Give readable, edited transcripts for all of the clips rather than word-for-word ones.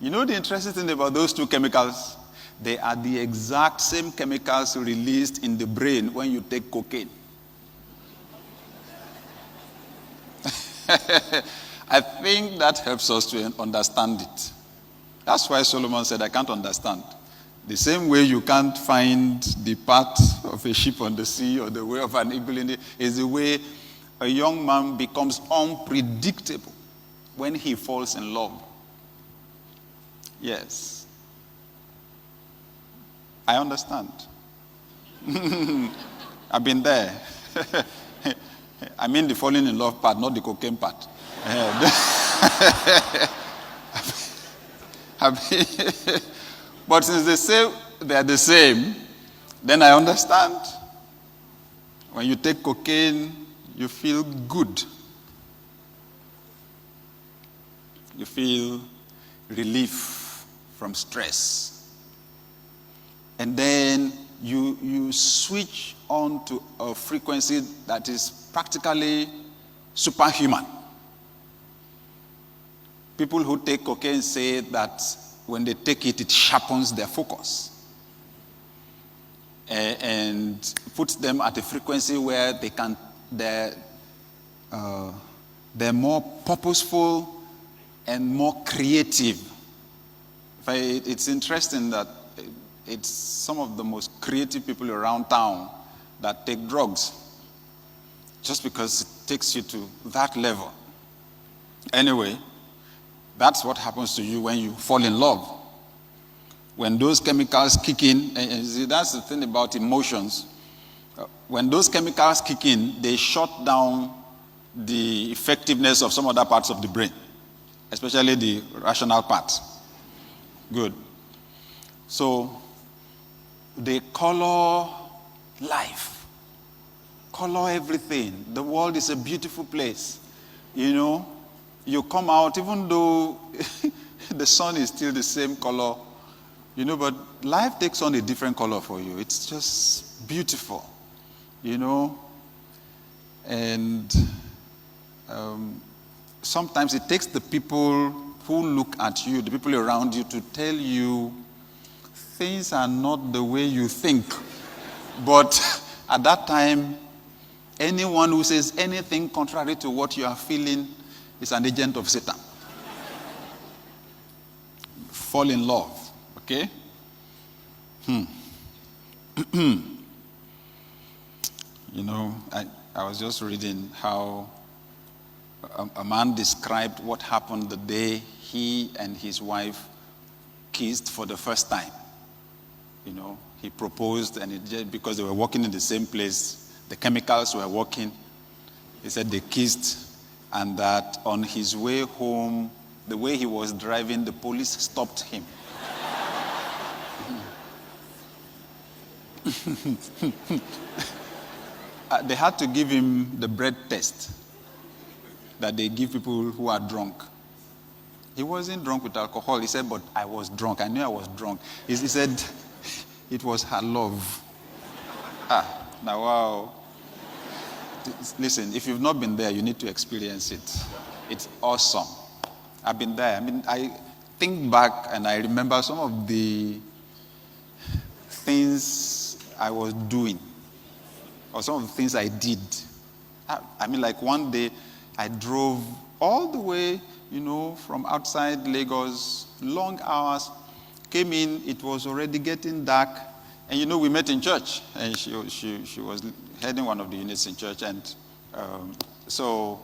You know the interesting thing about those two chemicals? They are the exact same chemicals released in the brain when you take cocaine. I think that helps us to understand it. That's why Solomon said, I can't understand. The same way you can't find the path of a ship on the sea or the way of an eagle in it, is the way a young man becomes unpredictable when he falls in love. Yes. I understand. I've been there. I mean the falling in love part, not the cocaine part. But since they say they're the same, then I understand. When you take cocaine, you feel good. You feel relief from stress. And then you switch on to a frequency that is practically superhuman. People who take cocaine say that when they take it, it sharpens their focus and puts them at a frequency where they're more purposeful and more creative. It's interesting that it's some of the most creative people around town that take drugs just because it takes you to that level. Anyway, that's what happens to you when you fall in love. When those chemicals kick in, and see, that's the thing about emotions. When those chemicals kick in, they shut down the effectiveness of some other parts of the brain, especially the rational parts. Good. So, they color life, color everything. The world is a beautiful place, you know. You come out, even though the sun is still the same color, you know, but life takes on a different color for you. It's just beautiful, you know. And sometimes it takes the people who look at you, the people around you, to tell you things are not the way you think. But at that time, anyone who says anything contrary to what you are feeling is an agent of Satan. Fall in love, okay? You know, I was just reading how a man described what happened the day he and his wife kissed for the first time. You know, he proposed, and because they were working in the same place, the chemicals were working. He said they kissed, and that on his way home, the way he was driving, the police stopped him. They had to give him the bread test that they give people who are drunk. He wasn't drunk with alcohol. He said, but I was drunk. I knew I was drunk. He said it was her love. Now wow. Listen, if you've not been there, you need to experience it. It's awesome. I've been there. I mean, I think back and I remember some of the things I was doing or some of the things I did. I mean, like one day I drove all the way, you know, from outside Lagos, long hours, came in, it was already getting dark, and you know, we met in church, and she was heading one of the units in church, and so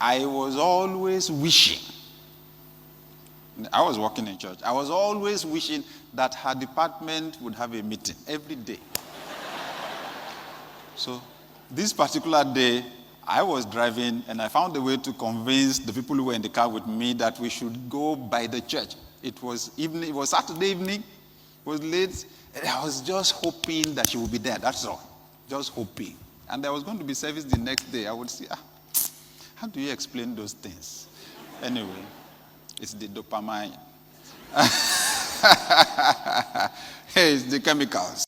I was always wishing, I was working in church, I was always wishing that her department would have a meeting every day. So this particular day, I was driving, and I found a way to convince the people who were in the car with me that we should go by the church. It was evening, it was Saturday evening, it was late, and I was just hoping that she would be there, that's all. Just hoping. And there was going to be service the next day. I would say, how do you explain those things? Anyway, it's the dopamine. Hey, it's the chemicals.